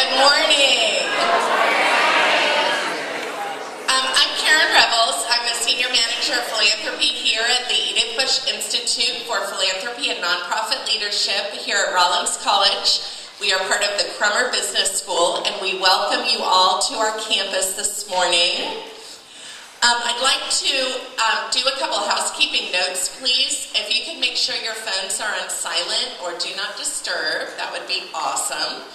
Good morning. I'm Karen Revels. I'm a Senior Manager of Philanthropy here at the Edith Bush Institute for Philanthropy and Nonprofit Leadership here at Rollins College. We are part of the Crummer Business School, and we welcome you all to our campus this morning. I'd like to do a couple housekeeping notes, please. If you can make sure your phones are on silent or do not disturb, that would be awesome.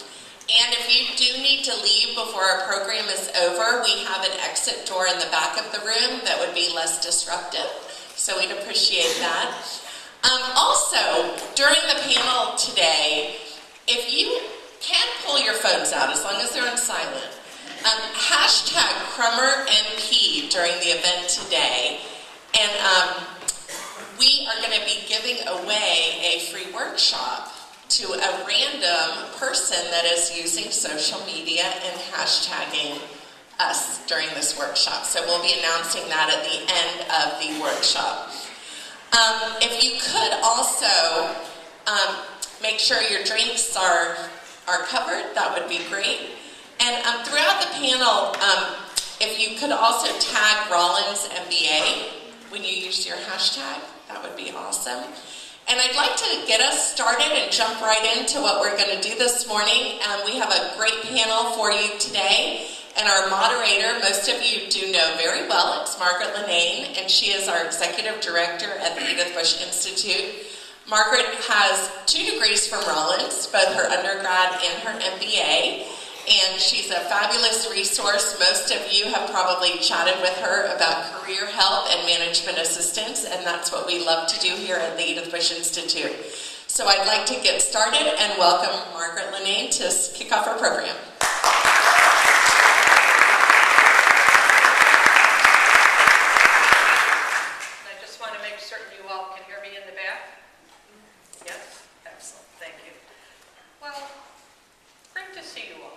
And if you do need to leave before our program is over, we have an exit door in the back of the room that would be less disruptive. So we'd appreciate that. Also, during the panel today, if you can pull your phones out, as long as they're on silent, hashtag CrummerNP during the event today, and we are going to be giving away a free workshop to a random person that is using social media and hashtagging us during this workshop. So we'll be announcing that at the end of the workshop. If you could also make sure your drinks are covered, that would be great. And throughout the panel, if you could also tag Rollins MBA when you use your hashtag, that would be awesome. And I'd like to get us started and jump right into what we're going to do this morning. We have a great panel for you today. And our moderator, most of you do know very well, it's Margaret Linane, and she is our Executive Director at the Edith Bush Institute. Margaret has 2 degrees from Rollins, both her undergrad and her MBA. And she's a fabulous resource. Most of you have probably chatted with her about career help and management assistance, and that's what we love to do here at the Edith Bush Institute. So I'd like to get started and welcome Margaret Linane to kick off our program. I just want to make certain you all can hear me in the back. Yes? Excellent. Thank you. Well, great to see you all.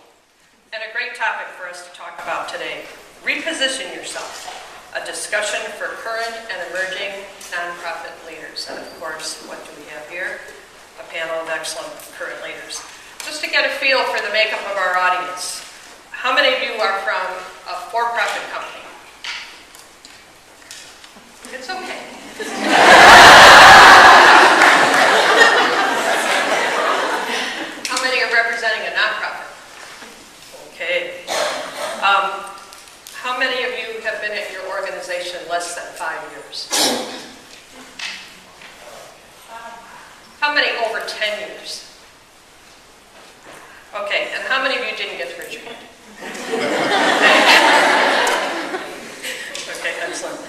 And a great topic for us to talk about today. Reposition yourself. A discussion for current and emerging nonprofit leaders. And of course, what do we have here? A panel of excellent current leaders. Just to get a feel for the makeup of our audience, how many of you are from a for-profit company? It's okay. How many are representing a nonprofit? Okay. How many of you have been at your organization less than 5 years? How many over 10 years? Okay, and how many of you didn't get to raise your hand? Okay, excellent.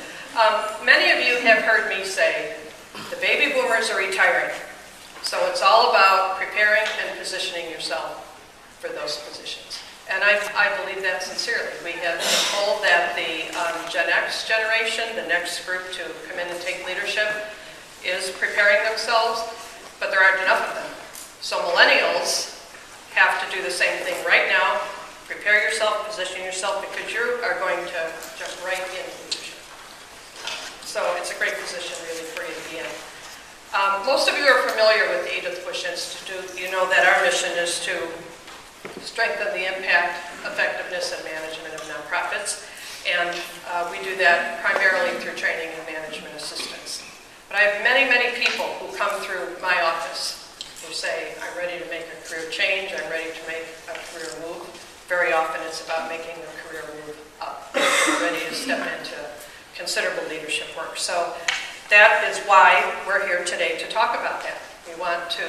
Many of you have heard me say, the baby boomers are retiring. So it's all about preparing and positioning yourself for those positions. And I believe that sincerely. We have been told that the Gen X generation, the next group to come in and take leadership, is preparing themselves, but there aren't enough of them. So millennials have to do the same thing right now. Prepare yourself, position yourself, because you are going to jump right into leadership. So it's a great position really for you to be in. Most of you are familiar with the Edith Bush Institute. You know that our mission is to strengthen the impact, effectiveness, and management of nonprofits. And we do that primarily through training and management assistance. But I have many, many people who come through my office who say, I'm ready to make a career change, I'm ready to make a career move. Very often it's about making the career move up. We're ready to step into considerable leadership work. So that is why we're here today to talk about that. We want to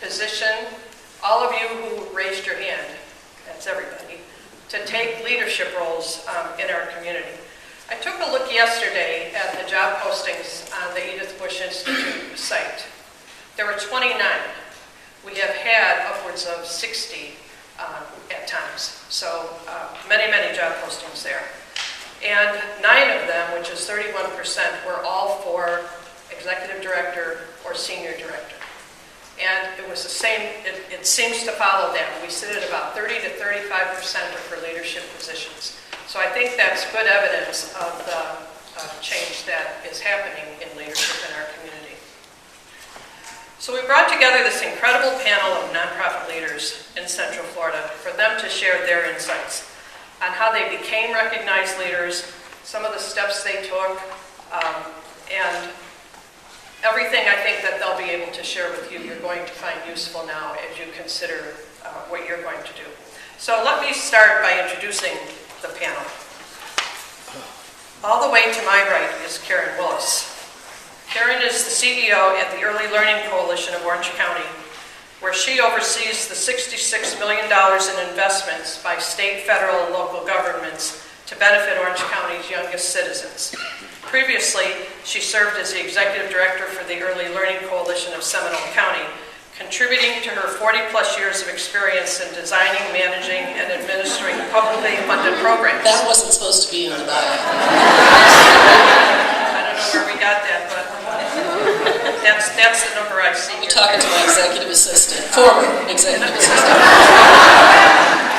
position all of you who raised your hand, that's everybody, to take leadership roles in our community. I took a look yesterday at the job postings on the Edith Bush Institute site. There were 29. We have had upwards of 60 at times. So many, many job postings there. And 9 of them, which is 31%, were all for executive director or senior director. And it was the same, it seems to follow that. We sit at about 30 to 35% for leadership positions. So I think that's good evidence of the change that is happening in leadership in our community. So we brought together this incredible panel of nonprofit leaders in in Central Florida for them to share their insights on how they became recognized leaders, some of the steps they took, and everything I think that they'll be able to share with you, you're going to find useful now as you consider what you're going to do. So let me start by introducing the panel. All the way to my right is Karen Willis. Karen is the CEO at the Early Learning Coalition of Orange County, where she oversees the $66 million in investments by state, federal, and local governments to benefit Orange County's youngest citizens. Previously, she served as the executive director for the Early Learning Coalition of Seminole County, contributing to her 40-plus years of experience in designing, managing, and administering publicly funded programs. That wasn't supposed to be in the bio. I don't know where we got that, but that's the number I see You're here. talking to my executive assistant, former executive assistant.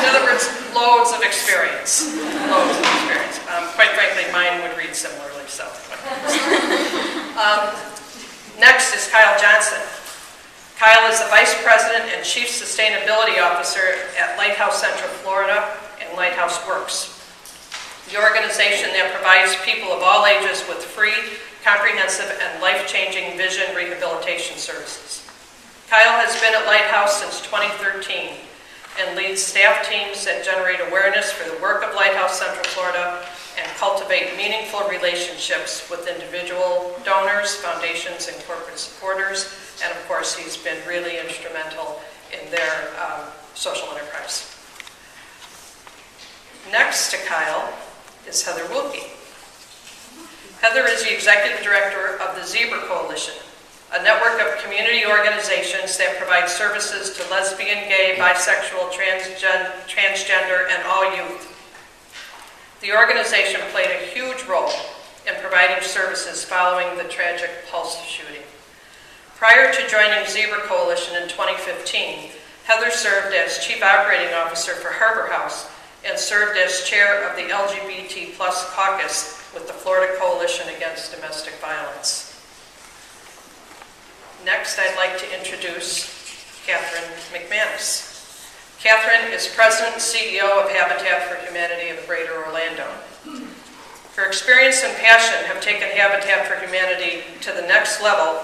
In other words, loads of experience. Loads of experience. Quite frankly, mine would read similarly, so. Next is Kyle Johnson. Kyle is the Vice President and Chief Sustainability Officer at Lighthouse Central Florida and Lighthouse Works, the organization that provides people of all ages with free, comprehensive, and life-changing vision rehabilitation services. Kyle has been at Lighthouse since 2013 and leads staff teams that generate awareness for the work of Lighthouse Central Florida and cultivate meaningful relationships with individual donors, foundations, and corporate supporters. And of course, he's been really instrumental in their social enterprise. Next to Kyle is Heather Wilkie. Heather is the executive director of the Zebra Coalition, a network of community organizations that provide services to lesbian, gay, bisexual, transgender, and all youth. The organization played a huge role in providing services following the tragic Pulse shooting. Prior to joining Zebra Coalition in 2015, Heather served as Chief Operating Officer for Harbor House and served as chair of the LGBT+ caucus with the Florida Coalition Against Domestic Violence. Next, I'd like to introduce Catherine McManus. Catherine is President and CEO of Habitat for Humanity of Greater Orlando. Her experience and passion have taken Habitat for Humanity to the next level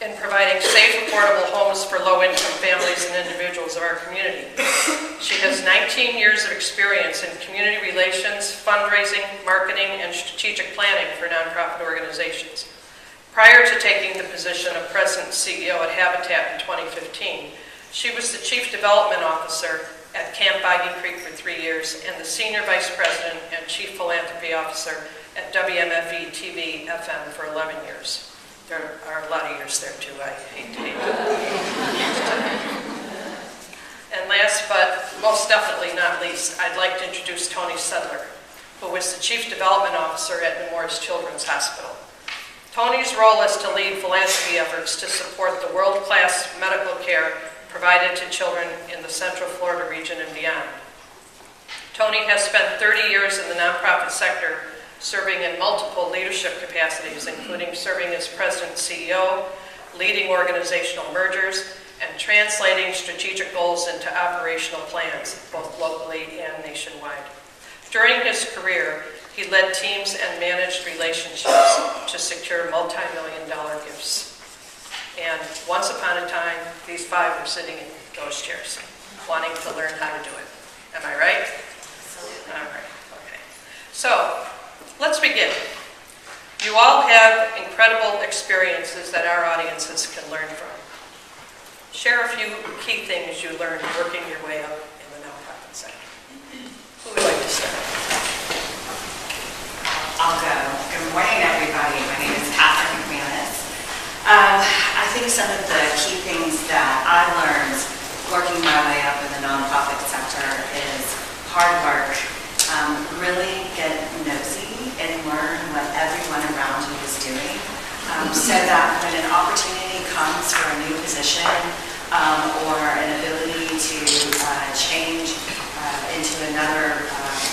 in providing safe, affordable homes for low-income families and individuals of our community. She has 19 years of experience in community relations, fundraising, marketing, and strategic planning for nonprofit organizations. Prior to taking the position of President and CEO at Habitat in 2015, she was the Chief Development Officer at Camp Boggy Creek for 3 years and the Senior Vice President and Chief Philanthropy Officer at WMFE TV FM for 11 years. There are a lot of years there too, I hate to And last but most definitely not least, I'd like to introduce Tony Sedler, who is the Chief Development Officer at Nemours Children's Hospital. Tony's role is to lead philanthropy efforts to support the world-class medical care provided to children in the Central Florida region and beyond. Tony has spent 30 years in the nonprofit sector, serving in multiple leadership capacities, including serving as President and CEO, leading organizational mergers, and translating strategic goals into operational plans, both locally and nationwide. During his career, he led teams and managed relationships to secure multi-million-dollar gifts. And once upon a time, these five were sitting in those chairs, wanting to learn how to do it. Am I right? All right, okay. So, let's begin. You all have incredible experiences that our audiences can learn from. Share a few key things you learned working your way up in the nonprofit sector. Who would like to start? I'll go. Good morning, everybody. My name is Catherine McManus. I think some of the key things that I learned working my way up in the nonprofit sector is hard work. Really get nosy and learn what everyone around you is doing, so that when an opportunity comes for a new position or an ability to change into another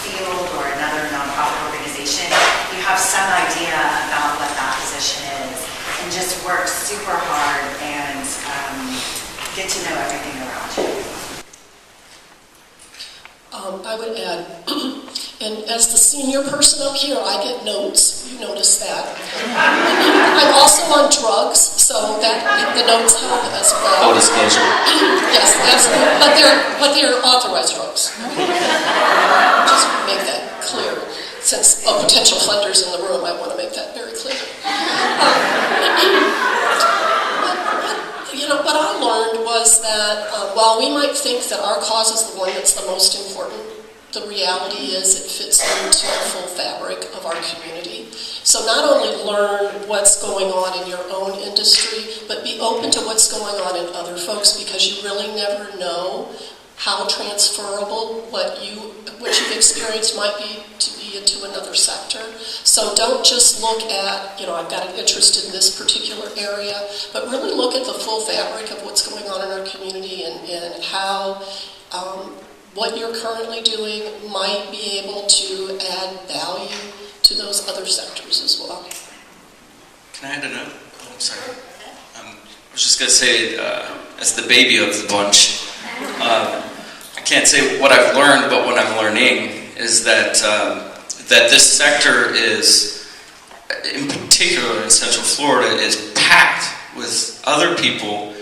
field or another nonprofit organization, you have some idea about what that position is and just work super hard and get to know everything around you. I would add, and as the senior person up here, I get notes. You notice that. I'm also on drugs, so that the notes help as well. Full disclosure. Yes, absolutely. But they're authorized drugs. Just make that clear. Since potential funders in the room, I want to make that very clear. What I learned was that while we might think that our cause is the one that's the most important, the reality is it fits into the full fabric of our community. So not only learn what's going on in your own industry, but be open to what's going on in other folks, because you really never know how transferable what you've experienced might be to be into another sector. So don't just look at, I've got an interest in this particular area, but really look at the full fabric of what's going on in our community and how what you're currently doing might be able to add value to those other sectors as well. Can I add a note? Oh, I'm sorry. I was just going to say, as the baby of the bunch, I can't say what I've learned, but what I'm learning is that that this sector is, in particular in Central Florida, is packed with other people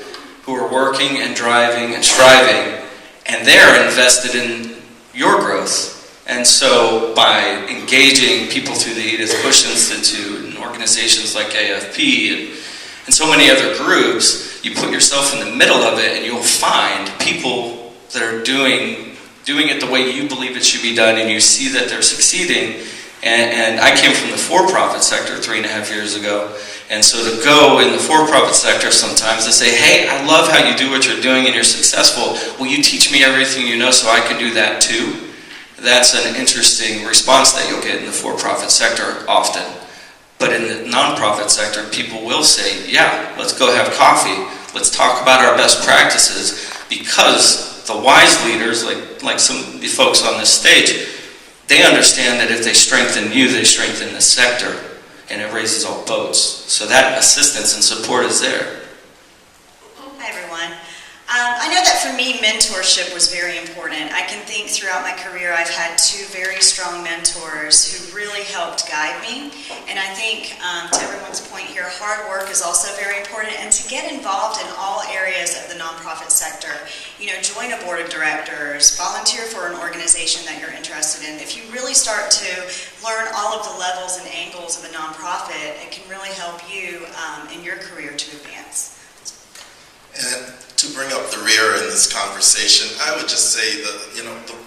who are working and driving and striving, and they're invested in your growth. And so by engaging people through the Edith Bush Institute and organizations like AFP and so many other groups, you put yourself in the middle of it and you'll find people that are doing it the way you believe it should be done, and you see that they're succeeding. And I came from the for-profit sector 3.5 years ago, and so to go in the for-profit sector sometimes to say, hey, I love how you do what you're doing and you're successful. Will you teach me everything you know so I can do that too? That's an interesting response that you'll get in the for-profit sector often. But in the nonprofit sector, people will say, yeah, let's go have coffee. Let's talk about our best practices, because the wise leaders, like some of the folks on this stage, they understand that if they strengthen you, they strengthen the sector, and it raises all boats. So that assistance and support is there. Hi, everyone. I know that for me, mentorship was very important. I can think throughout my career I've had 2 very strong mentors who really helped guide me. And I think, to everyone's point here, hard work is also very important. And to get involved in all areas of the nonprofit sector, join a board of directors, volunteer for an organization that you're interested in. If you really start to learn all of the levels and angles of a nonprofit, it can really help you in your career to advance. And to bring up the rear in this conversation, I would just say that,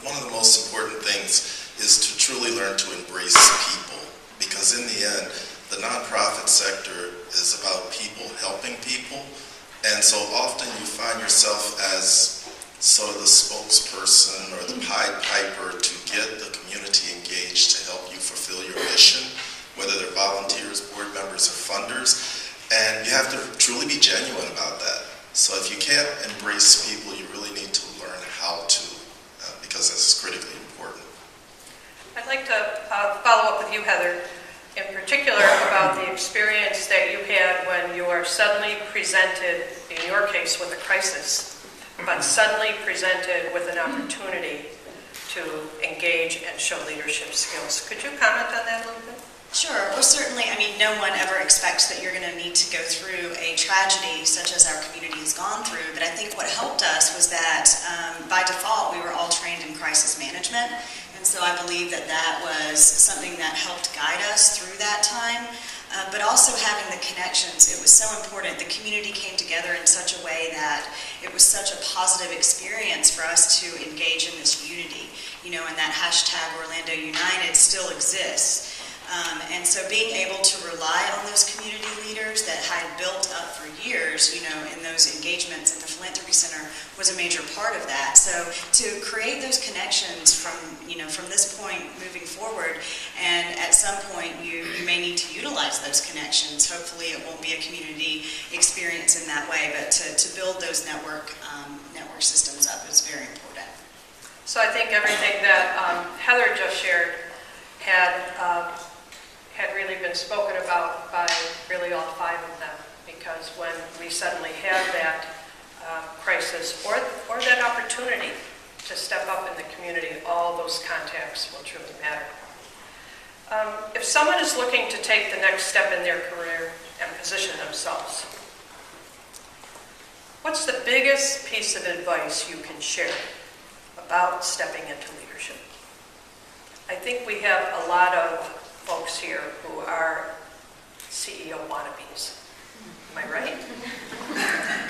one of the most important things is to truly learn to embrace people. Because in the end, the nonprofit sector is about people helping people. And so often you find yourself as sort of the spokesperson or the Pied Piper to get the community engaged to help you fulfill your mission, whether they're volunteers, board members, or funders. And you have to truly be genuine about that. So if you can't embrace people, you really need to learn how to, because this is critically important. I'd like to follow up with you, Heather, in particular about the experience that you had when you are suddenly presented, in your case, with a crisis, but suddenly presented with an opportunity to engage and show leadership skills. Could you comment on that a little bit? Sure. Well, certainly, no one ever expects that you're going to need to go through a tragedy such as our community has gone through, but I think what helped us was that by default we were all trained in crisis management, and so I believe that was something that helped guide us through that time, but also having the connections. It was so important. The community came together in such a way that it was such a positive experience for us to engage in this unity, and that hashtag Orlando United still exists. And so being able to rely on those community leaders that had built up for years, in those engagements at the Philanthropy Center was a major part of that. So to create those connections from this point moving forward, and at some point you may need to utilize those connections. Hopefully it won't be a community experience in that way, but to build those network systems up is very important. So I think everything that Heather just shared had really been spoken about by really all 5 of them, because when we suddenly had that crisis or that opportunity to step up in the community, all those those contacts will truly matter. If someone is looking to take the next step in their career and position themselves, what's the biggest piece of advice you can share about stepping into leadership? I think we have a lot of folks here who are CEO wannabes. Am I right?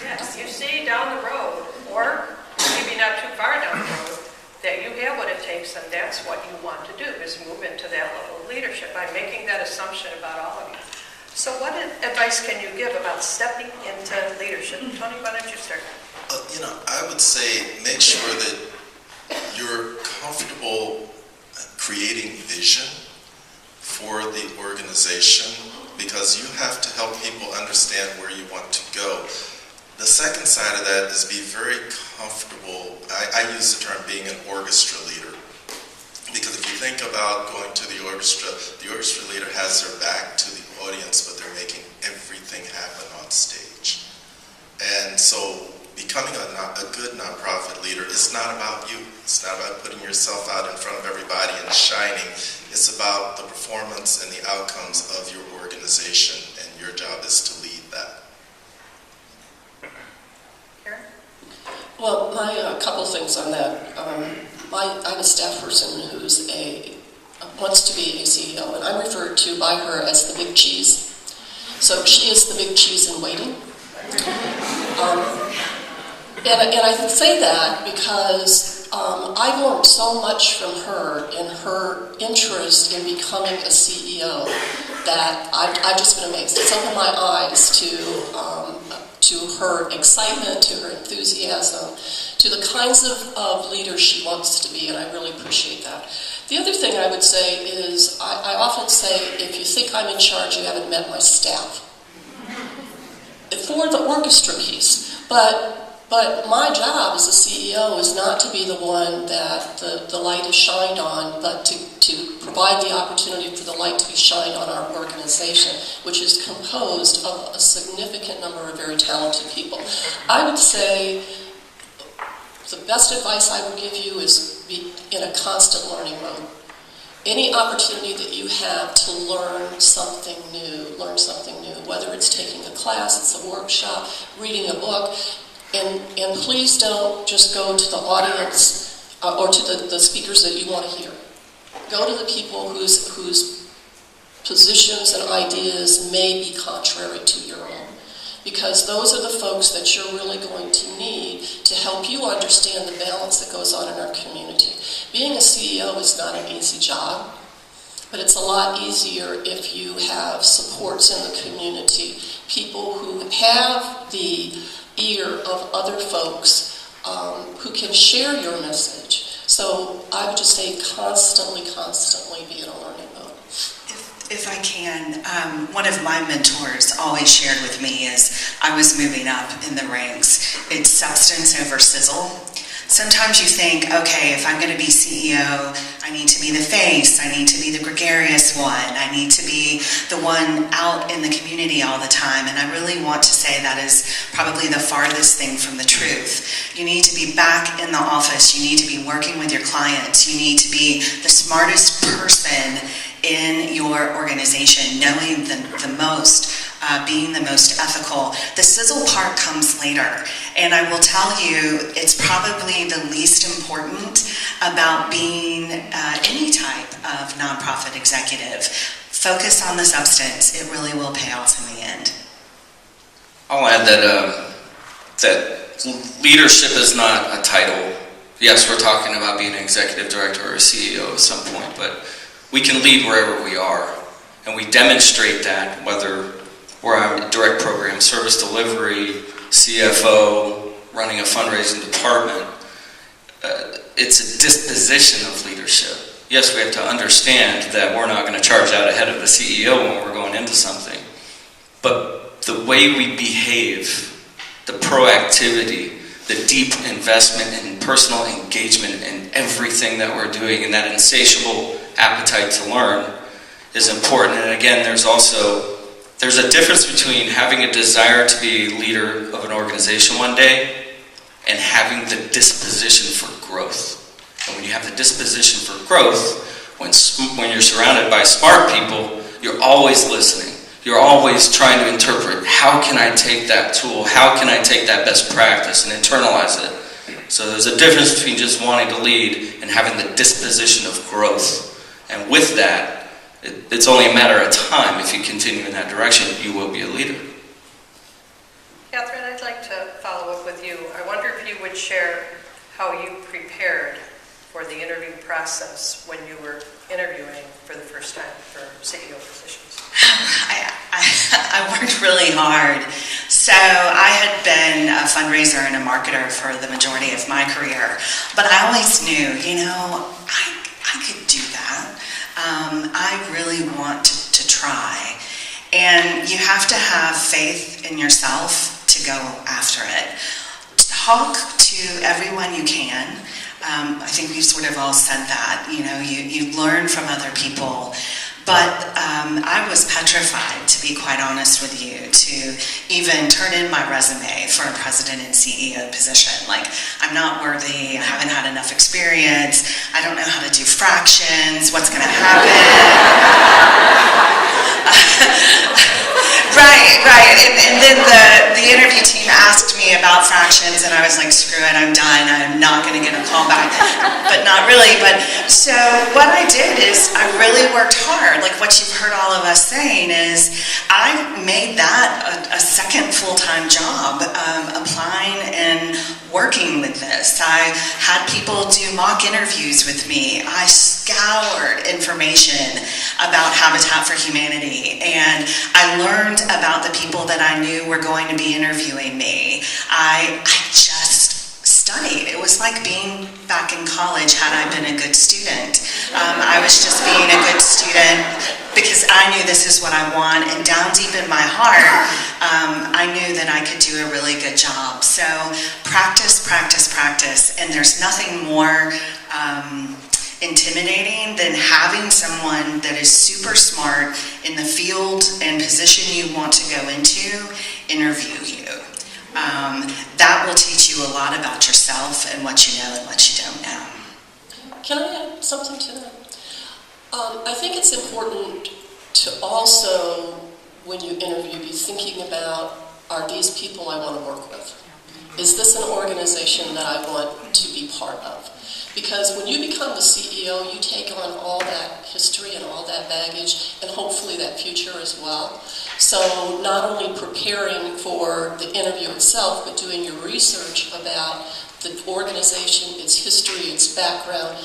Yes. You see down the road, or maybe not too far down the road, that you have what it takes and that's what you want to do, is move into that level of leadership. I'm making that assumption about all of you. So what advice can you give about stepping into leadership? Tony, why don't you start? I would say make sure that you're comfortable creating vision for the organization, because you have to help people understand where you want to go. The second side of that is be very comfortable. I use the term being an orchestra leader, because if you think about going to the orchestra leader has their back to the audience, but they're making everything happen on stage. And so becoming a good nonprofit leader is not about you. It's not about putting yourself out in front of everybody and shining. It's about the performance and the outcomes of your organization, and your job is to lead that. Karen? Well, a couple things on that. I have a staff person who's wants to be a CEO, and I'm referred to by her as the big cheese. So she is the big cheese in waiting. And I say that because I've learned so much from her in her interest in becoming a CEO that I've just been amazed. It's opened my eyes to her excitement, to her enthusiasm, to the kinds of leader she wants to be, and I really appreciate that. The other thing I would say is I often say, if you think I'm in charge, you haven't met my staff. For the orchestra piece. But my job as a CEO is not to be the one that the light is shined on, but to provide the opportunity for the light to be shined on our organization, which is composed of a significant number of very talented people. I would say the best advice I would give you is be in a constant learning mode. Any opportunity that you have to learn something new, whether it's taking a class, it's a workshop, reading a book, and please don't just go to the audience or to the speakers that you want to hear. Go to the people whose positions and ideas may be contrary to your own, because those are the folks that you're really going to need to help you understand the balance that goes on in our community. Being a CEO is not an easy job, but it's a lot easier if you have supports in the community, people who have the ear of other folks who can share your message. So I would just say constantly be in a learning mode. If I can, one of my mentors always shared with me as I was moving up in the ranks, it's substance over sizzle. Sometimes you think, okay, if I'm going to be CEO, I need to be the face, I need to be the gregarious one, I need to be the one out in the community all the time, and I really want to say that is probably the farthest thing from the truth. You need to be back in the office, you need to be working with your clients, you need to be the smartest person in your organization, knowing the most, being the most ethical. The sizzle part comes later, and I will tell you it's probably the least important about being any type of nonprofit executive. Focus on the substance. It really will pay off in the end. I'll add that leadership is not a title. Yes, we're talking about being an executive director or a CEO at some point, but we can lead wherever we are, and we demonstrate that whether we're on direct program, service delivery, CFO, running a fundraising department. It's a disposition of leadership. Yes, we have to understand that we're not going to charge out ahead of the CEO when we're going into something, but the way we behave, the proactivity, the deep investment and personal engagement in everything that we're doing, and that insatiable appetite to learn is important. And again, there's a difference between having a desire to be a leader of an organization one day and having the disposition for growth. And when you have the disposition for growth, when you're surrounded by smart people, you're always listening. You're always trying to interpret, how can I take that tool, how can I take that best practice and internalize it? So there's a difference between just wanting to lead and having the disposition of growth. And with that, it's only a matter of time. If you continue in that direction, you will be a leader. Catherine, I'd like to follow up with you. I wonder if you would share how you prepared for the interview process when you were interviewing for the first time for CEO positions. I worked really hard. So I had been a fundraiser and a marketer for the majority of my career, but I always knew, I could do that. I really want to try. And you have to have faith in yourself to go after it. Talk to everyone you can. I think we've sort of all said that. You learn from other people. But I was petrified, to be quite honest with you, to even turn in my resume for a president and CEO position. Like, I'm not worthy, I haven't had enough experience, I don't know how to do fractions, what's going to happen? Right. And then the interview team asked me about fractions, and I was like, screw it, I'm done. I'm not going to get a call back. But not really. But so what I did is I really worked hard. Like what you've heard all of us saying is I made that a second full-time job, applying and working with this. I had people do mock interviews with me. I scoured information about Habitat for Humanity, and I learned about the people that I knew were going to be interviewing me. I just studied. It was like being back in college had I been a good student. I was just being a good student because I knew this is what I want, and down deep in my heart, I knew that I could do a really good job. So practice, and there's nothing more intimidating than having someone that is super smart in the field and position you want to go into interview you. That will teach you a lot about yourself and what you know and what you don't know. Can I add something to that? I think it's important to also, when you interview, be thinking about, are these people I want to work with? Is this an organization that I want to be part of? Because when you become the CEO, you take on all that history and all that baggage, and hopefully that future as well. So not only preparing for the interview itself, but doing your research about the organization, its history, its background,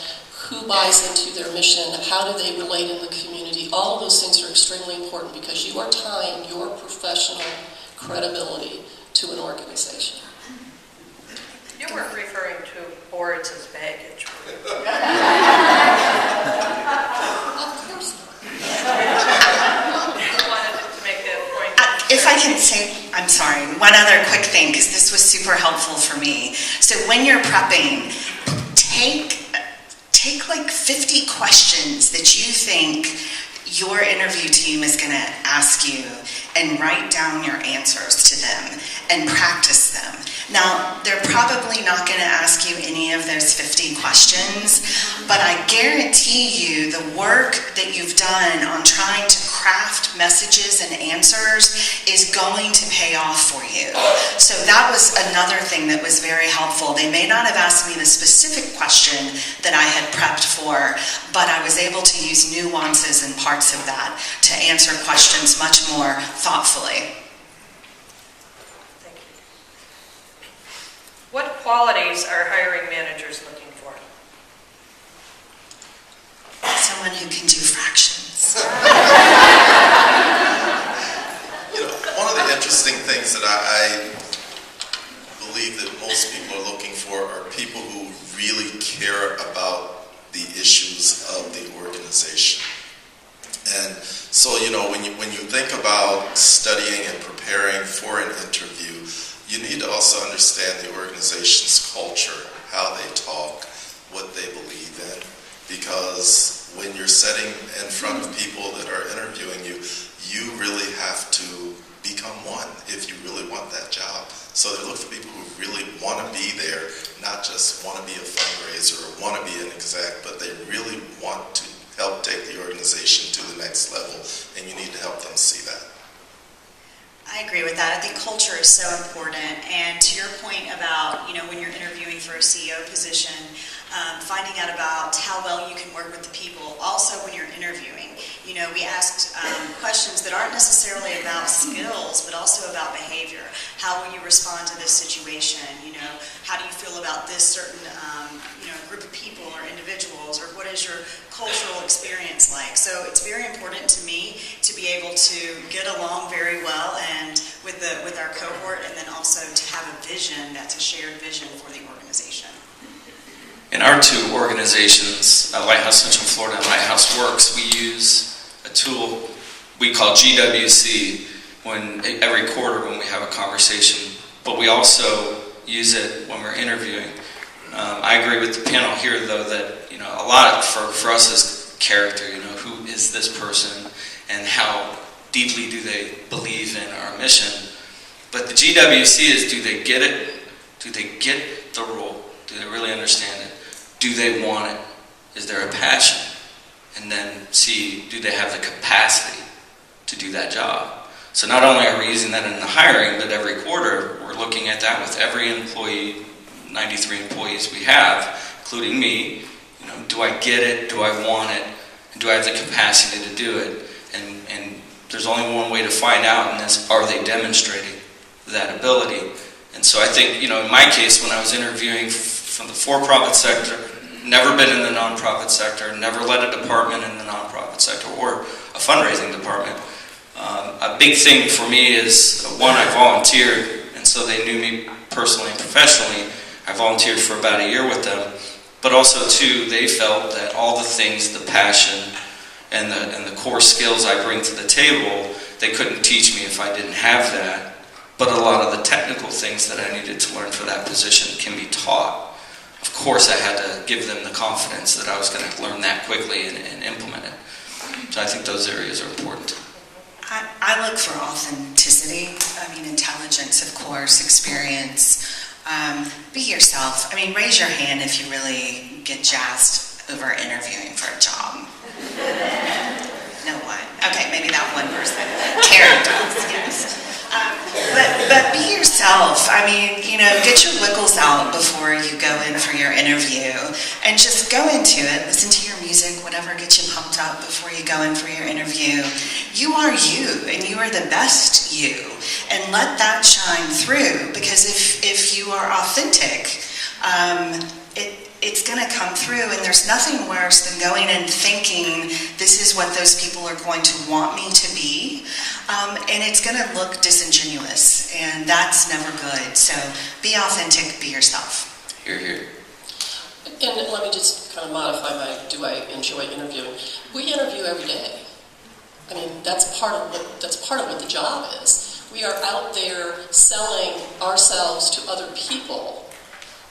who buys into their mission, how do they relate in the community. All of those things are extremely important because you are tying your professional credibility to an organization. You weren't referring to boards as baggage. Of course not. I wanted to make that point. If I can say, I'm sorry, one other quick thing, because this was super helpful for me. So when you're prepping, take like 50 questions that you think your interview team is going to ask you, and write down your answers to them and practice them. Now, they're probably not going to ask you any of those 50 questions, but I guarantee you the work that you've done on trying to craft messages and answers is going to pay off for you. So that was another thing that was very helpful. They may not have asked me the specific question that I had prepped for, but I was able to use nuances and parts of that to answer questions much more thoughtfully. Thank you. What qualities are hiring managers looking for? Someone who can do fractions. One of the interesting things that I believe that most people are looking for are people who really care about the issues of the organization. And so, when you think about studying and preparing for an interview, you need to also understand the organization's culture, how they talk, what they believe in. Because when you're sitting in front of people that are interviewing you, you really have to become one if you really want that job. So they look for people who really want to be there, not just want to be a fundraiser appraiser or want to be an exec, but they really want to help take the organization to the next level, and you need to help them see that. I agree with that. I think culture is so important. And to your point about, when you're interviewing for a CEO position, finding out about how well you can work with the people. Also, when you're interviewing, we asked questions that aren't necessarily about skills, but also about behavior. How will you respond to this situation? How do you feel about this certain, group of people or individuals, or what is your cultural experience like? So it's very important to me to be able to get along very well and with our cohort, and then also to have a vision that's a shared vision for the organization. In our two organizations, Lighthouse Central Florida and Lighthouse Works, we use a tool we call GWC every quarter when we have a conversation, but we also use it when we're interviewing. I agree with the panel here, though, that a lot for us is character. Who is this person, and how deeply do they believe in our mission? But the GWC is, do they get it? Do they get the role? Do they really understand it? Do they want it? Is there a passion? And then C, do they have the capacity to do that job? So not only are we using that in the hiring, but every quarter we're looking at that with every employee, 93 employees we have, including me. Do I get it? Do I want it? And do I have the capacity to do it? And there's only one way to find out, and that's, are they demonstrating that ability? And so I think, in my case, when I was interviewing from the for-profit sector, never been in the nonprofit sector, never led a department in the nonprofit sector or a fundraising department. A big thing for me is, one, I volunteered, and so they knew me personally and professionally. I volunteered for about a year with them. But also, too, they felt that all the things, the passion and the core skills I bring to the table, they couldn't teach me if I didn't have that. But a lot of the technical things that I needed to learn for that position can be taught. Of course, I had to give them the confidence that I was going to learn that quickly and implement it. So I think those areas are important. I look for authenticity. Intelligence, of course, experience. Be yourself. Raise your hand if you really get jazzed over interviewing for a job. No one. Okay, maybe that one person. Karen does, yes. But be yourself. Get your wiggles out before you go in for your interview, and just go into it. Listen to your music, whatever gets you pumped up before you go in for your interview. You are you, and you are the best you, and let that shine through. Because if you are authentic, it's going to come through, and there's nothing worse than going and thinking this is what those people are going to want me to be, and it's going to look disingenuous, and that's never good. So be authentic, be yourself. Hear, hear. And let me just kind of modify my, do I enjoy interviewing? We interview every day. That's part of what the job is. We are out there selling ourselves to other people,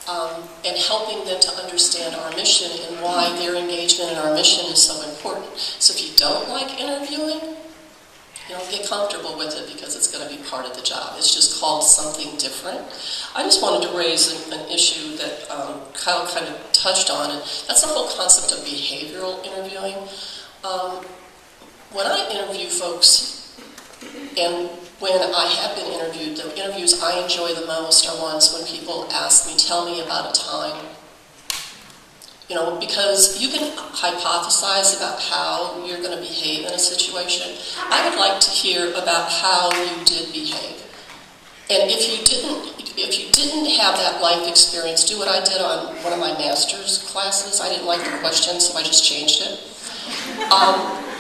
and helping them to understand our mission and why their engagement in our mission is so important. So if you don't like interviewing, get comfortable with it, because it's going to be part of the job. It's just called something different. I just wanted to raise an issue that Kyle kind of touched on, and that's the whole concept of behavioral interviewing. When I interview folks, and when I have been interviewed, the interviews I enjoy the most are ones when people ask me, tell me about a time. Because you can hypothesize about how you're going to behave in a situation. I would like to hear about how you did behave. And if you didn't have that life experience, do what I did on one of my master's classes. I didn't like the question, so I just changed it.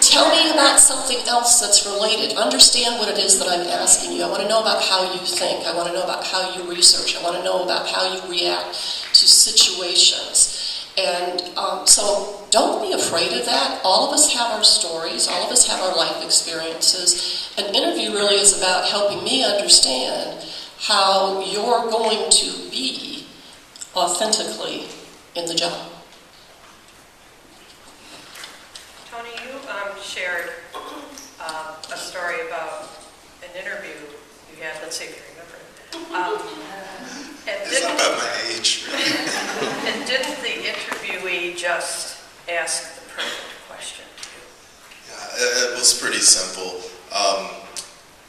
Tell me about something else that's related. Understand what it is that I'm asking you. I want to know about how you think. I want to know about how you research. I want to know about how you react to situations. And so don't be afraid of that. All of us have our stories. All of us have our life experiences. An interview really is about helping me understand how you're going to be authentically in the job. Tony, you shared a story about an interview you had. Let's see if you remember it. It's about my age, really. And didn't the just ask the perfect question to you? Yeah, it was pretty simple.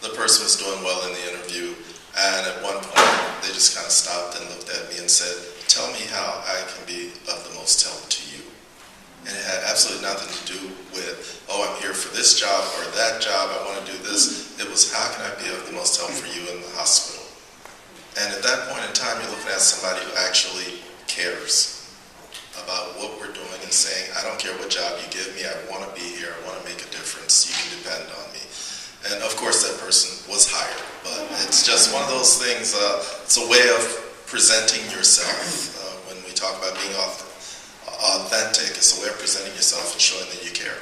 The person was doing well in the interview, and at one point they just kind of stopped and looked at me and said, "Tell me how I can be of the most help to you." And it had absolutely nothing to do with, "Oh, I'm here for this job or that job, I want to do this." It was, "How can I be of the most help for you in the hospital?" And at that point in time, you're looking at somebody who actually cares about what we're doing and saying, "I don't care what job you give me, I want to be here, I want to make a difference, you can depend on me." And of course that person was hired, but it's just one of those things, it's a way of presenting yourself. When we talk about being authentic, it's a way of presenting yourself and showing that you care.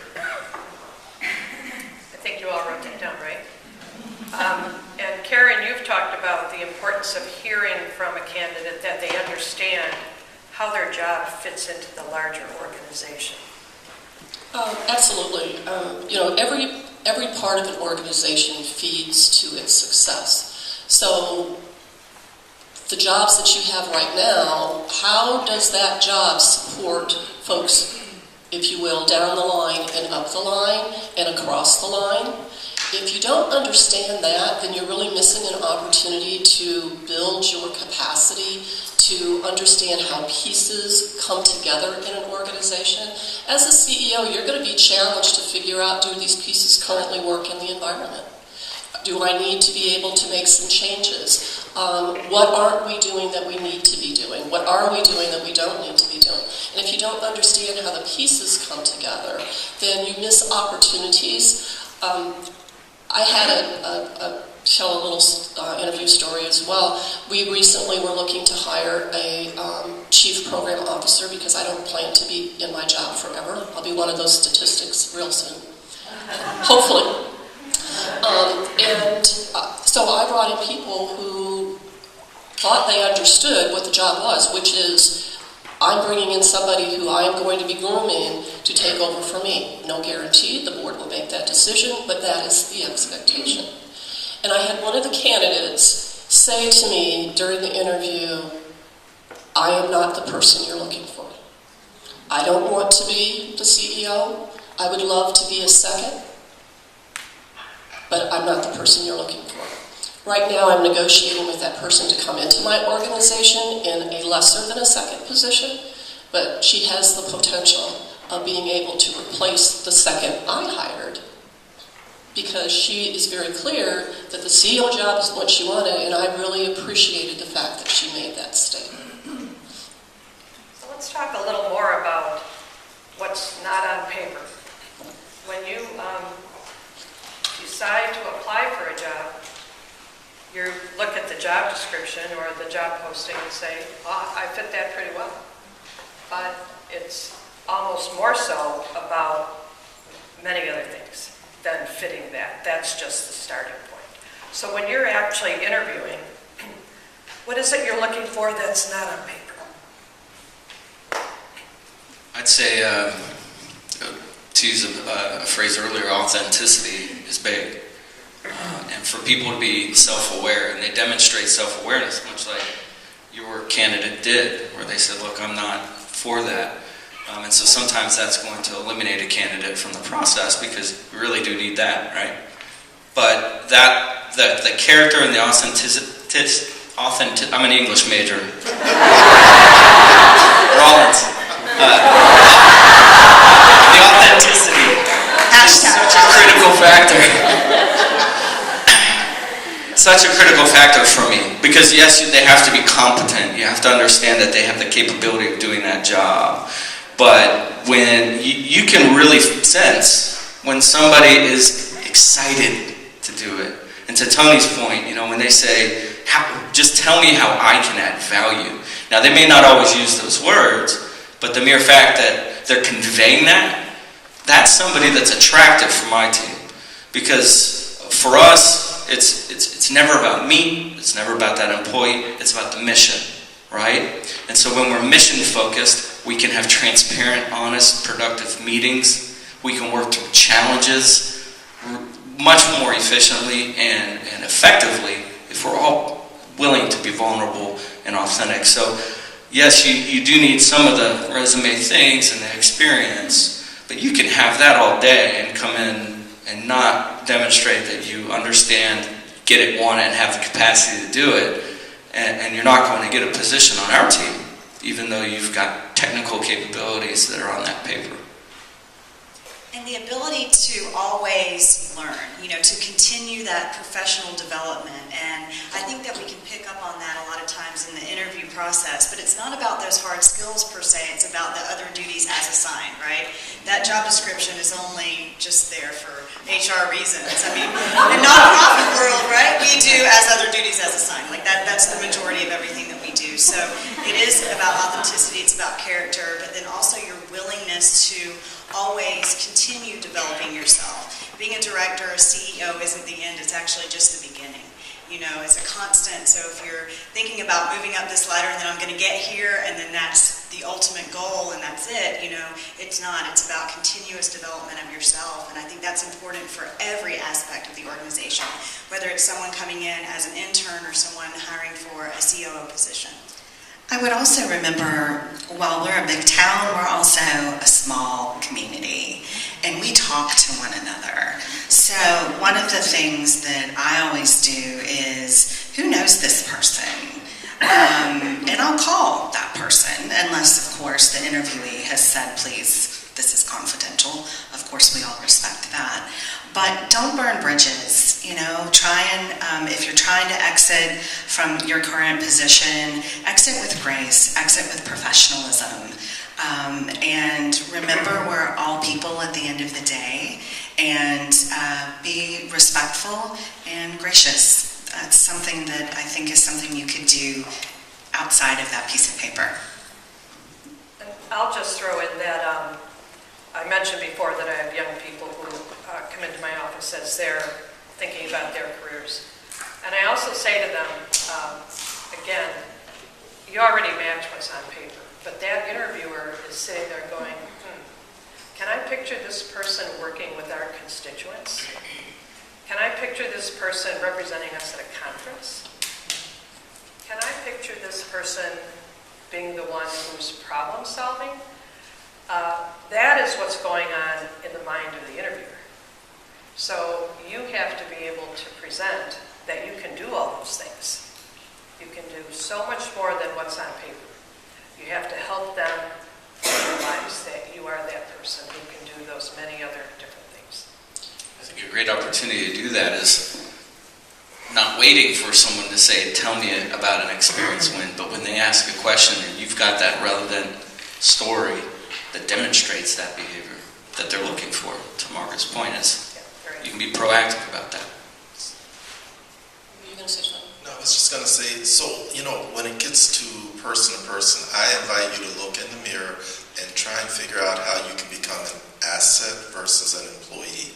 I think you all wrote that down, right? And Karen, you've talked about the importance of hearing from a candidate that they understand how their job fits into the larger organization. Absolutely. Every part of an organization feeds to its success. So the jobs that you have right now, how does that job support folks, if you will, down the line and up the line and across the line? If you don't understand that, then you're really missing an opportunity to build your capacity to understand how pieces come together in an organization. As a CEO, you're going to be challenged to figure out, do these pieces currently work in the environment? Do I need to be able to make some changes? What aren't we doing that we need to be doing? What are we doing that we don't need to be doing? And if you don't understand how the pieces come together, then you miss opportunities. I had tell a little interview story as well. We recently were looking to hire a chief program officer because I don't plan to be in my job forever. I'll be one of those statistics real soon, hopefully. So I brought in people who thought they understood what the job was, which is I'm bringing in somebody who I am going to be grooming to take over for me. No guarantee, the board will make that decision, but that is the expectation. And I had one of the candidates say to me during the interview, "I am not the person you're looking for. I don't want to be the CEO. I would love to be a second, but I'm not the person you're looking for." Right now I'm negotiating with that person to come into my organization in a lesser than a second position, but she has the potential of being able to replace the second I hired, because she is very clear that the CEO job is what she wanted, and I really appreciated the fact that she made that statement. So let's talk a little more about what's not on paper. When you decide to apply for a job, you look at the job description or the job posting and say, "Oh, I fit that pretty well." But it's almost more so about many other things than fitting that. That's just the starting point. So when you're actually interviewing, what is it you're looking for that's not on paper? I'd say, to use a phrase earlier, authenticity is big. And for people to be self-aware, and they demonstrate self-awareness, much like your candidate did, where they said, "Look, I'm not for that." And so sometimes that's going to eliminate a candidate from the process, because we really do need that, right? But the character and the I'm an English major. Rollins. The authenticity is such a critical factor. Such a critical factor for me, because yes, they have to be competent. You have to understand that they have the capability of doing that job. But when you can really sense when somebody is excited to do it. And to Tony's point, when they say, "Just tell me how I can add value." Now, they may not always use those words, but the mere fact that they're conveying that's somebody that's attractive for my team. Because for us, it's never about me, it's never about that employee, it's about the mission, right? And so when we're mission focused, we can have transparent, honest, productive meetings. We can work through challenges much more efficiently and effectively if we're all willing to be vulnerable and authentic. So, yes, you do need some of the resume things and the experience, but you can have that all day and come in and not demonstrate that you understand, get it, want it, and have the capacity to do it, and you're not going to get a position on our team, even though you've got technical capabilities that are on that paper. And the ability to always learn, to continue that professional development. And I think that we can pick up on that a lot of times in the interview process, but it's not about those hard skills per se, it's about the other duties as assigned, right? That job description is only just there for HR reasons. I mean, in the nonprofit world, right, we do as other duties as assigned. Like that's the majority of everything that we do. So it is about authenticity, it's about character, but then also your willingness to always continue developing yourself. Being a director, a CEO isn't the end, it's actually just the beginning. It's a constant. So if you're thinking about moving up this ladder and then I'm going to get here and then that's the ultimate goal and that's it, it's not. It's about continuous development of yourself. And I think that's important for every aspect of the organization, whether it's someone coming in as an intern or someone hiring for a COO position. I would also remember, while we're a big town, we're also a small community, and we talk to one another. So one of the things that I always do is, who knows this person? And I'll call that person, unless, of course, the interviewee has said, please, this is confidential. Of course, we all respect that. But don't burn bridges, try and, if you're trying to exit from your current position, exit with grace, exit with professionalism. And remember, we're all people at the end of the day, and be respectful and gracious. That's something that I think is something you could do outside of that piece of paper. I'll just throw in that I mentioned before that I have young people who come into my office as they're thinking about their careers. And I also say to them, again, you already match what's on paper, but that interviewer is sitting there going, can I picture this person working with our constituents? Can I picture this person representing us at a conference? Can I picture this person being the one who's problem solving? That is what's going on in the mind of the interviewer. So you have to be able to present that you can do all those things. You can do so much more than what's on paper. You have to help them realize that you are that person who can do those many other different things. I think a great opportunity to do that is not waiting for someone to say, tell me about an experience win, but when they ask a question and you've got that relevant story that demonstrates that behavior that they're looking for, to Margaret's point, is you can be proactive about that. Were you going to say something? No, I was just going to say, so, when it gets to person, I invite you to look in the mirror and try and figure out how you can become an asset versus an employee.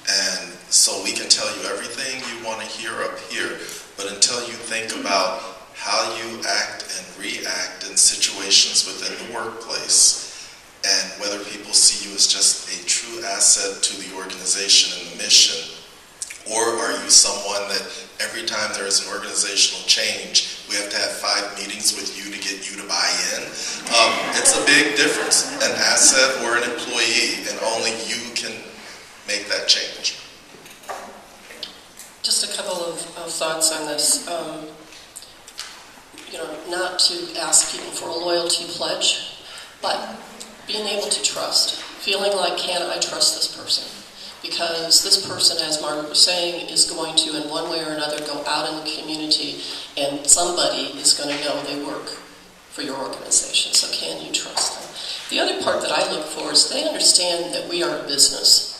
And so we can tell you everything you want to hear up here, but until you think about how you act and react in situations within the workplace, and whether people see you as just a true asset to the organization and the mission, or are you someone that every time there is an organizational change, we have to have 5 meetings with you to get you to buy in? It's a big difference, an asset or an employee, and only you can make that change. Just a couple of thoughts on this. Not to ask people for a loyalty pledge, but being able to trust, feeling like, can I trust this person? Because this person, as Margaret was saying, is going to, in one way or another, go out in the community, and somebody is going to know they work for your organization. So can you trust them? The other part that I look for is they understand that we are a business.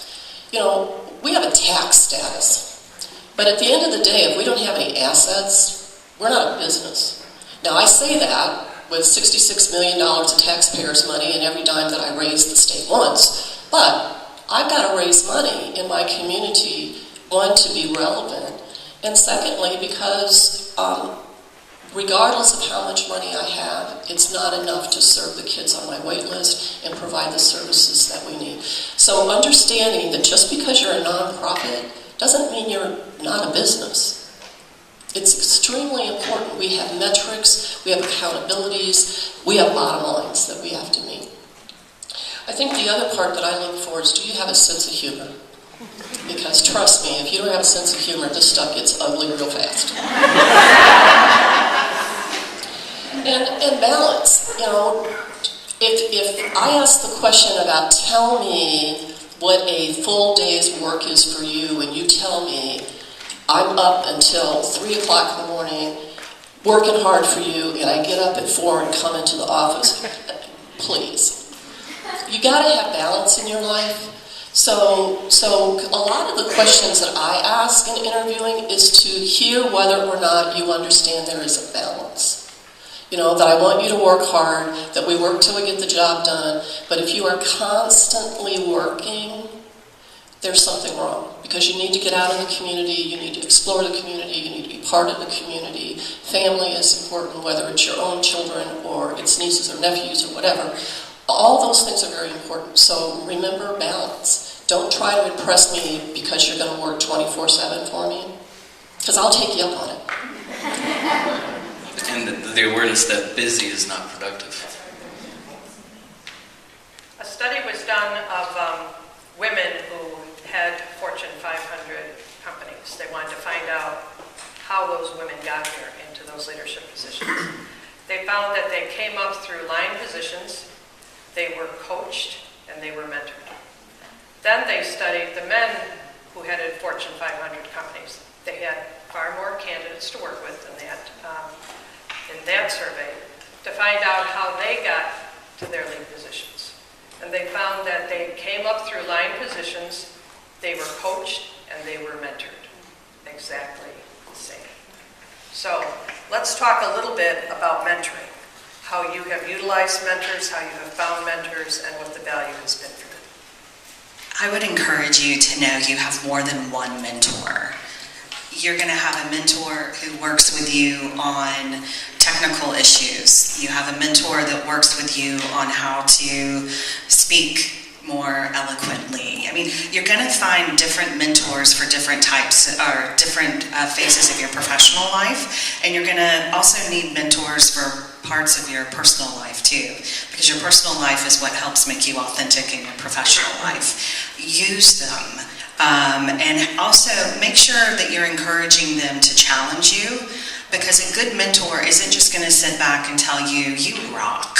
We have a tax status, but at the end of the day, if we don't have any assets, we're not a business. Now, I say that with $66 million of taxpayers' money and every dime that I raise the state wants, but I've got to raise money in my community, one, to be relevant, and secondly, because regardless of how much money I have, it's not enough to serve the kids on my wait list and provide the services that we need. So understanding that just because you're a nonprofit doesn't mean you're not a business. It's extremely important. We have metrics, we have accountabilities, we have bottom lines that we have to meet. I think the other part that I look for is, do you have a sense of humor? Because trust me, if you don't have a sense of humor, this stuff gets ugly real fast. And balance, you know, if I ask the question about tell me what a full day's work is for you, and you tell me I'm up until 3 o'clock in the morning working hard for you, and I get up at 4 and come into the office, please. You got to have balance in your life. So a lot of the questions that I ask in interviewing is to hear whether or not you understand there is a balance. You know, that I want you to work hard, that we work till we get the job done, but if you are constantly working, there's something wrong. Because you need to get out in the community, you need to explore the community, you need to be part of the community. Family is important, whether it's your own children or it's nieces or nephews or whatever. All those things are very important. So remember balance. Don't try to impress me because you're going to work 24/7 for me, because I'll take you up on it. And the awareness that busy is not productive. A study was done of women who had Fortune 500 companies. They wanted to find out how those women got there into those leadership positions. They found that they came up through line positions, they were coached, and they were mentored. Then they studied the men who headed Fortune 500 companies. They had far more candidates to work with than that in that survey, to find out how they got to their lead positions. And they found that they came up through line positions, they were coached, and they were mentored. Exactly the same. So let's talk a little bit about mentoring, how you have utilized mentors, how you have found mentors, and what the value has been for them. I would encourage you to know you have more than one mentor. You're going to have a mentor who works with you on technical issues. You have a mentor that works with you on how to speak more eloquently. I mean, you're going to find different mentors for different types or different phases of your professional life, and you're going to also need mentors for parts of your personal life too, because your personal life is what helps make you authentic in your professional life. Use them. And also make sure that you're encouraging them to challenge you, because a good mentor isn't just going to sit back and tell you, you rock,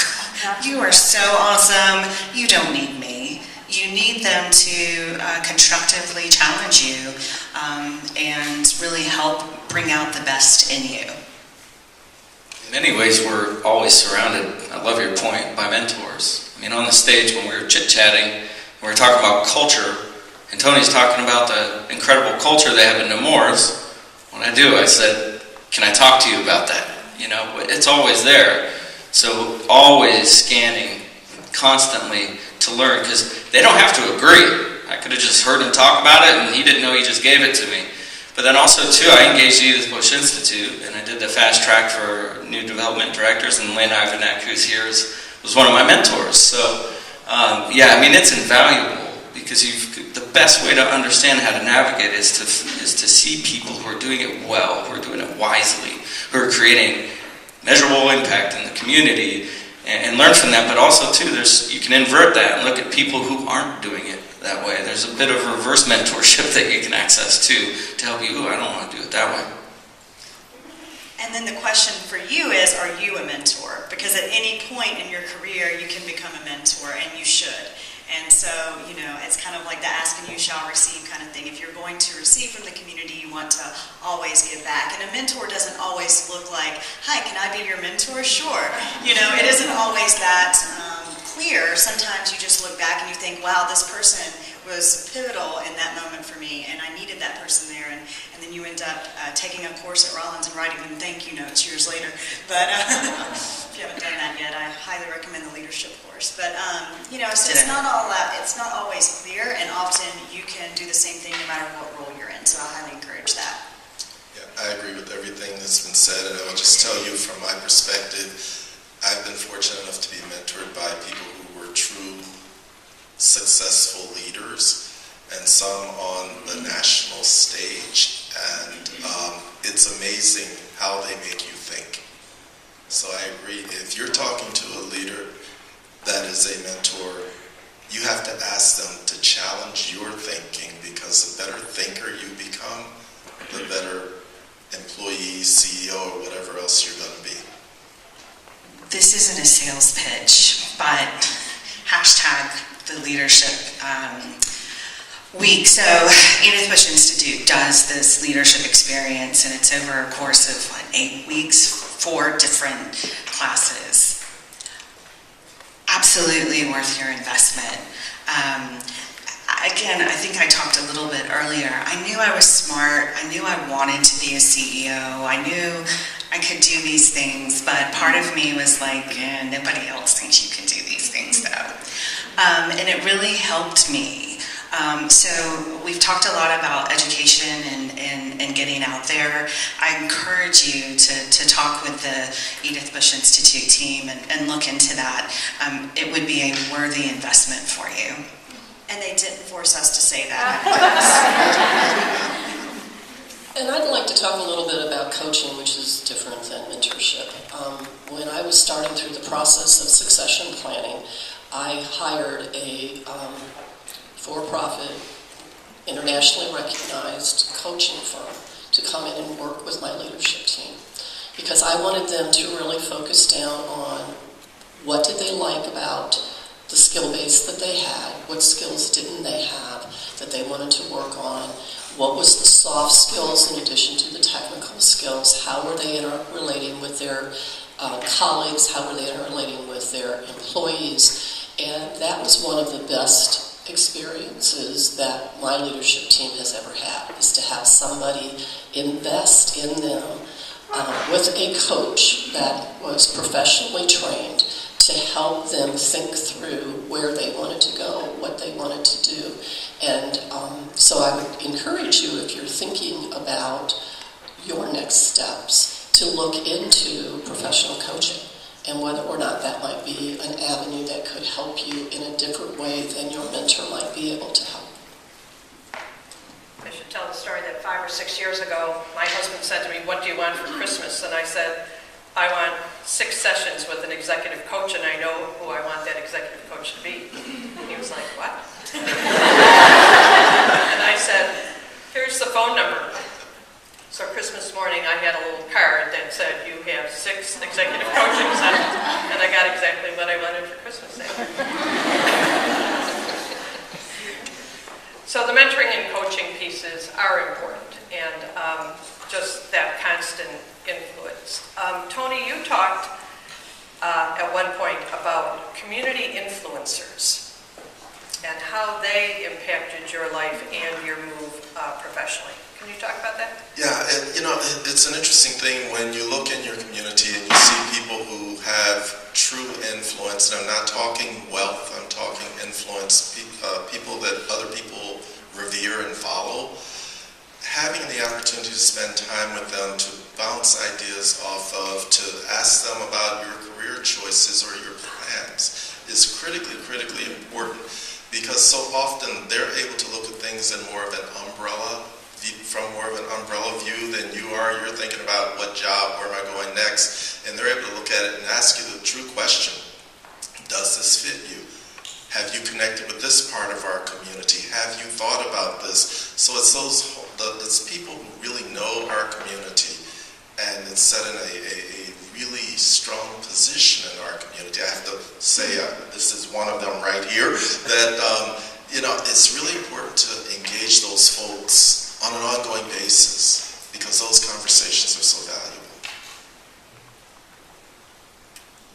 you are so awesome, you don't need me. You need them to constructively challenge you and really help bring out the best in you. In many ways, we're always surrounded, I love your point, by mentors. I mean, on the stage when we were chit-chatting, we were talking about culture, and Tony's talking about the incredible culture they have in Nemours. When I do, I said, can I talk to you about that? You know, it's always there. So always scanning, constantly to learn, because they don't have to agree. I could have just heard him talk about it, and he didn't know he just gave it to me. But then also, too, I engaged the Edith Bush Institute, and I did the fast track for new development directors, and Lynn Ivanek, who's here, was one of my mentors. So, yeah, I mean, it's invaluable, because the best way to understand how to navigate is to see people who are doing it well, who are doing it wisely, who are creating measurable impact in the community, and learn from that. But also, too, you can invert that and look at people who aren't doing it that way. There's a bit of reverse mentorship that you can access, too, to help you, I don't want to do it that way. And then the question for you is, are you a mentor? Because at any point in your career, you can become a mentor, and you should. And so, you know, it's kind of like the ask and you shall receive kind of thing. If you're going to receive from the community, you want to always give back. And a mentor doesn't always look like, hi, can I be your mentor? Sure. You know, it isn't always that clear. Sometimes you just look back and you think, wow, this person was pivotal in that moment for me, and I needed that person there. And then you end up taking a course at Rollins and writing them thank you notes years later. But if you haven't done that yet, I highly recommend the leadership course. But you know, so it's not always clear, and often you can do the same thing no matter what role you're in. So I highly encourage that. Yeah, I agree with everything that's been said, and I will just tell you from my perspective, I've been fortunate enough to be mentored by people who were true successful leaders, and some on the national stage. And it's amazing how they make you think. So I agree. If you're talking to a leader that is a mentor, you have to ask them to challenge your thinking, because the better thinker you become, the better employee, CEO, or whatever else you're going to be. This isn't a sales pitch, but hashtag the leadership week. So Edith Bush Institute does this leadership experience, and it's over a course of 8 weeks, 4 different classes. Absolutely worth your investment. Again, I think I talked a little bit earlier. I knew I was smart. I knew I wanted to be a CEO. I knew I could do these things, but part of me was like, nobody else thinks you can do these things, though. And it really helped me. So we've talked a lot about education and getting out there. I encourage you to talk with the Edith Bush Institute team and look into that. It would be a worthy investment for you. And they didn't force us to say that. And I'd like to talk a little bit about coaching, which is different than mentorship. When I was starting through the process of succession planning, I hired a for-profit, internationally recognized coaching firm to come in and work with my leadership team, because I wanted them to really focus down on what did they like about the skill base that they had, what skills didn't they have that they wanted to work on, what was the soft skills in addition to the technical skills, how were they interrelating with their colleagues, how were they interrelating with their employees. And that was one of the best experiences that my leadership team has ever had, is to have somebody invest in them with a coach that was professionally trained to help them think through where they wanted to go, what they wanted to do. And so I would encourage you, if you're thinking about your next steps, to look into professional coaching and whether or not that might be an avenue that could help you in a different way than your mentor might be able to help. I should tell the story that 5 or 6 years ago, my husband said to me, "What do you want for Christmas?" And I said, "I want 6 sessions with an executive coach, and I know who I want that executive coach to be." He was like, "What?" And I said, "Here's the phone number." So Christmas morning, I had a little card that said, "You have 6 executive coaching sessions," and I got exactly what I wanted for Christmas that year. So the mentoring and coaching pieces are important, and just that constant influence. Tony, you talked at one point about community influencers and how they impacted your life and your move professionally. Can you talk about that? Yeah, it's an interesting thing when you look in your community and you see people who have true influence, and I'm not talking wealth, I'm talking influence, people that other people revere and follow. Having the opportunity to spend time with them, to bounce ideas off of, to ask them about your career choices or your plans is critically important, because so often they're able to look at things in more of an umbrella view than you are. You're thinking about what job, where am I going next, and they're able to look at it and ask you the true question: does this fit you? Have you connected with this part of our community? Have you thought about this? So it's people who really know our community, and it's set in a really strong position in our community. I have to say, this is one of them right here, that it's really important to engage those folks on an ongoing basis, because those conversations are so valuable.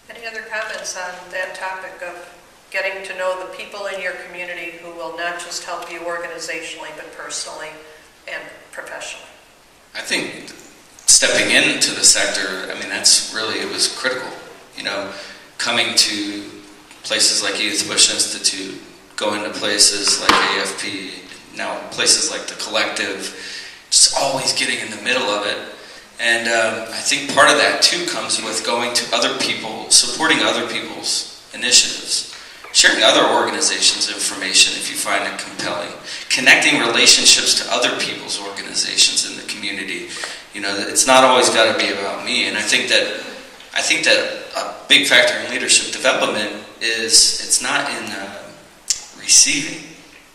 Any other comments on that topic of getting to know the people in your community who will not just help you organizationally, but personally and professionally? I think stepping into the sector, it was critical. Coming to places like Edith Bush Institute, going to places like AFP, now places like the Collective, just always getting in the middle of it. And I think part of that too comes with going to other people, supporting other people's initiatives, sharing other organizations' information if you find it compelling, connecting relationships to other people's organizations in the community. You know, it's not always got to be about me, and I think that a big factor in leadership development is it's not in receiving,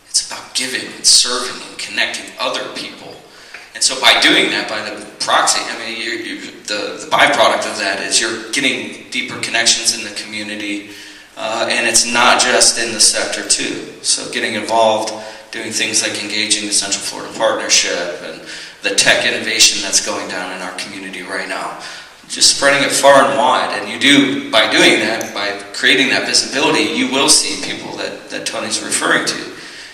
it's about giving and serving and connecting other people. And so by doing that, by the proxy, I mean, the byproduct of that is you're getting deeper connections in the community, and it's not just in the sector too. So getting involved, doing things like engaging the Central Florida Partnership and the tech innovation that's going down in our community right now. Just spreading it far and wide. And you do, by doing that, by creating that visibility, you will see people that Tony's referring to.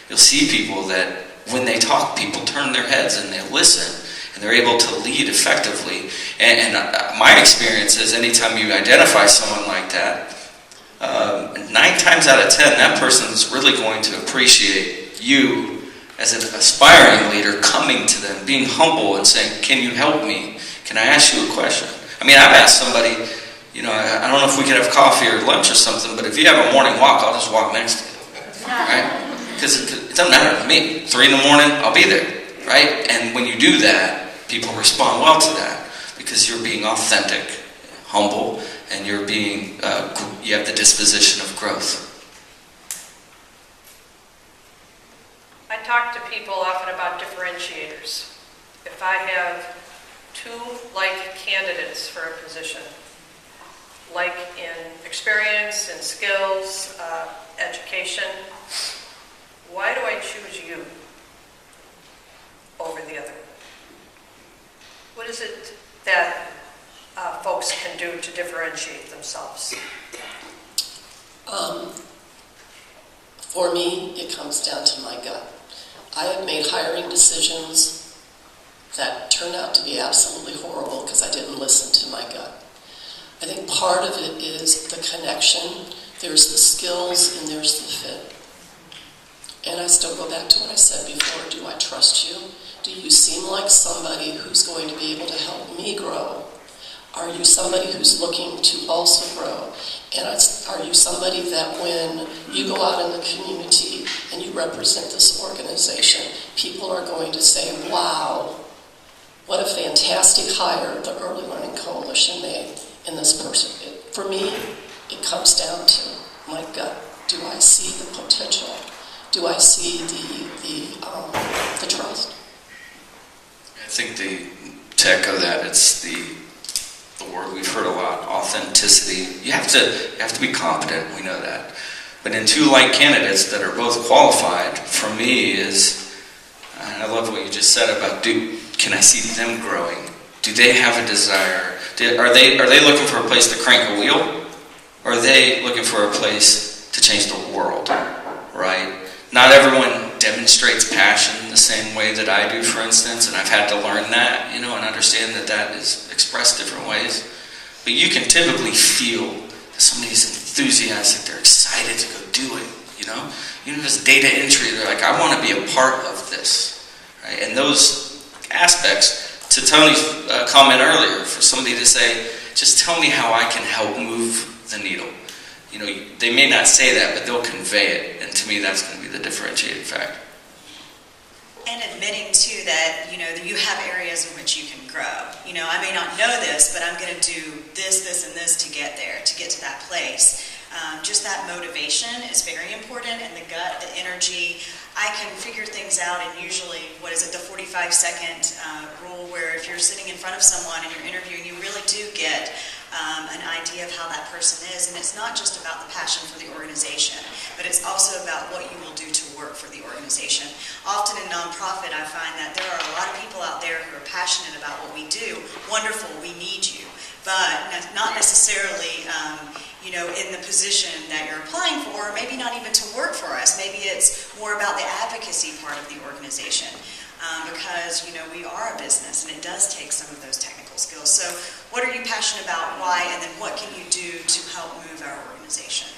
You'll see people that when they talk, people turn their heads and they listen, and they're able to lead effectively. And my experience is anytime you identify someone like that, 9 times out of 10, that person's really going to appreciate you as an aspiring leader coming to them, being humble and saying, can you help me? Can I ask you a question? I mean, I've asked somebody, you know, I don't know if we could have coffee or lunch or something, but if you have a morning walk, I'll just walk next to you, right? Because it doesn't matter to me. 3 in the morning, I'll be there, right? And when you do that, people respond well to that because you're being authentic, humble, and you're being, you have the disposition of growth. I talk to people often about differentiators. If I have 2 like candidates for a position, like in experience and skills, education, why do I choose you over the other? What is it that folks can do to differentiate themselves? For me, it comes down to my gut. I have made hiring decisions that turned out to be absolutely horrible because I didn't listen to my gut. I think part of it is the connection. There's the skills and there's the fit. And I still go back to what I said before. Do I trust you? Do you seem like somebody who's going to be able to help me grow? Are you somebody who's looking to also grow? And are you somebody that when you go out in the community and you represent this organization, people are going to say, wow, what a fantastic hire the Early Learning Coalition made in this person. For me, it comes down to my gut. Do I see the potential? Do I see the trust? I think the tech of that, it's the word we've heard a lot, authenticity. You have to be competent, we know that. But in 2 like candidates that are both qualified, for me is, and I love what you just said about can I see them growing? Do they have a desire? Are they looking for a place to crank a wheel? Or are they looking for a place to change the world, right? Not everyone demonstrates passion the same way that I do, for instance, and I've had to learn that, you know, and understand that is expressed different ways. But you can typically feel that somebody's enthusiastic, they're excited to go do it, you know? Even if it's data entry, they're like, I want to be a part of this, right? And those aspects, to Tony's comment earlier, for somebody to say, just tell me how I can help move the needle. You know, they may not say that, but they'll convey it, and to me that's going to be the differentiating factor. And admitting too that, you know, that you have areas in which you can grow. You know, I may not know this, but I'm going to do this, and this to get there, to get to that place. Just that motivation is very important, and the gut, the energy. I can figure things out in usually, the 45-second rule, where if you're sitting in front of someone and you're interviewing, you really do get an idea of how that person is. And it's not just about the passion for the organization, but it's also about what you will do to work for the organization. Often in nonprofit, I find that there are a lot of people out there who are passionate about what we do. Wonderful, we need you. But not necessarily, you know, in the position that you're applying for, maybe not even to work for us. Maybe it's more about the advocacy part of the organization. Because, you know, we are a business and it does take some of those technical skills. So what are you passionate about, why, and then what can you do to help move our organization?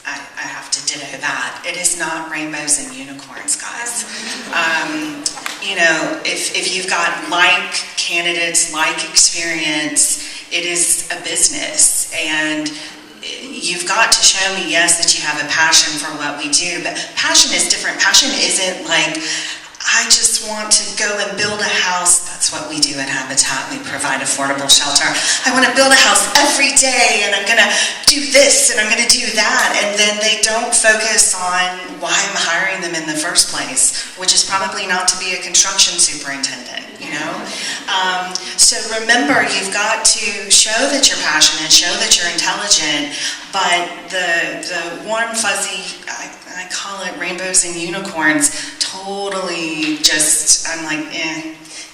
I have to ditto that. It is not rainbows and unicorns, guys. You know, if you've got like candidates, like experience, it is a business. And you've got to show me, yes, that you have a passion for what we do, but passion is different. Passion isn't like, I just want to go and build a house. That's what we do at Habitat. We provide affordable shelter. I want to build a house every day, and I'm going to do this, and I'm going to do that. And then they don't focus on why I'm hiring them in the first place, which is probably not to be a construction superintendent, you know? So remember, you've got to show that you're passionate, show that you're intelligent, but the warm, fuzzy, I call it rainbows and unicorns, totally just, I'm like,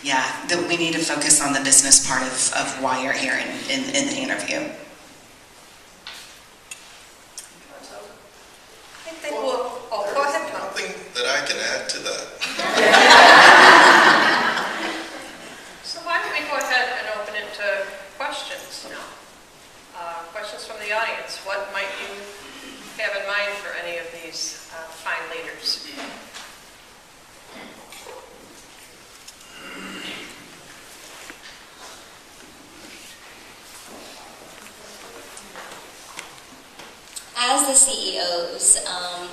yeah, that we need to focus on the business part of why you're here in the interview. I think go ahead, Tom. Nothing that I can add to that. So why don't we go ahead and open it to questions? Questions from the audience. What might you have in mind for any of these fine leaders? As the CEOs,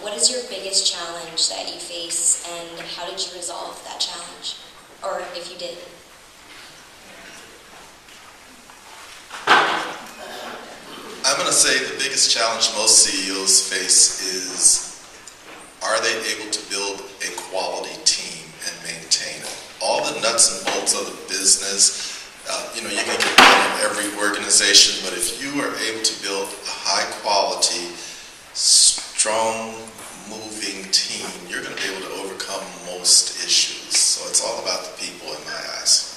what is your biggest challenge that you face, and how did you resolve that challenge? Or if you did? I'm going to say the biggest challenge most CEOs face is, are they able to build a quality team and maintain it? All the nuts and bolts of the business, you can get that in every organization, but if you are able to build a high quality, strong, moving team, you're going to be able to overcome most issues. So it's all about the people in my eyes.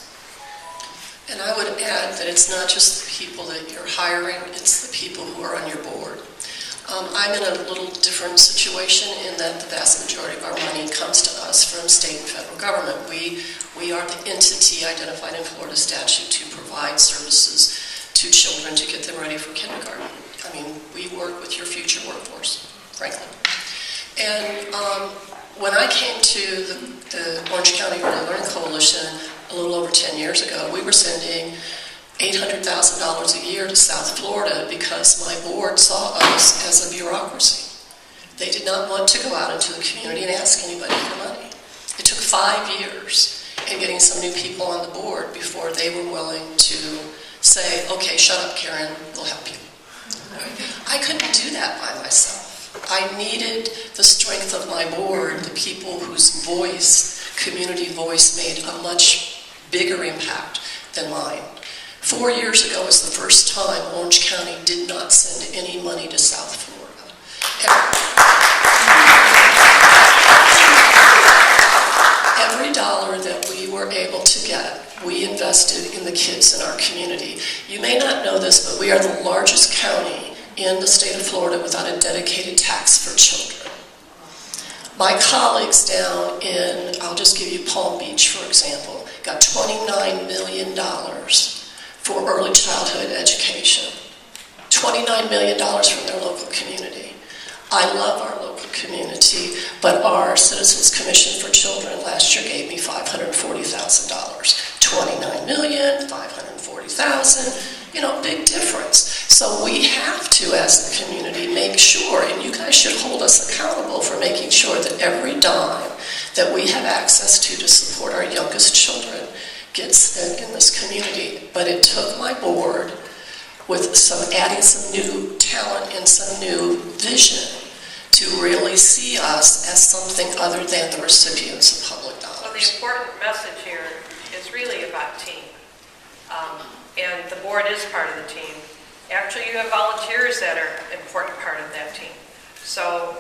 And I would add that it's not just the people that you're hiring, it's the people who are on your board. I'm in a little different situation in that the vast majority of our money comes to us from state and federal government. We are the entity identified in Florida statute to provide services to children to get them ready for kindergarten. I mean, we work with your future workforce, frankly. And when I came to the Orange County Early Learning Coalition a little over 10 years ago, we were sending $800,000 a year to South Florida because my board saw us as a bureaucracy. They did not want to go out into the community and ask anybody for money. It took 5 years in getting some new people on the board before they were willing to say, okay, shut up, Karen, we'll help you. I couldn't do that by myself. I needed the strength of my board, the people whose voice, community voice, made a much bigger impact than mine. 4 years ago was the first time Orange County did not send any money to South Florida. Every dollar that we were able to get, we invested in the kids in our community. You may not know this, but we are the largest county in the state of Florida without a dedicated tax for children. My colleagues down in, I'll just give you Palm Beach, for example, got $29 million for early childhood education. $29 million from their local community. I love our local community, but our Citizens Commission for Children last year gave me $540,000. $29 million, $540,000, big difference. So we have to, as the community, make sure, and you guys should hold us accountable for making sure that every dime that we have access to support our youngest children gets spent in this community. But it took my board with adding some new talent and some new vision to really see us as something other than the recipients of public dollars. So the important message here is really about team. And the board is part of the team. Actually, you have volunteers that are an important part of that team. So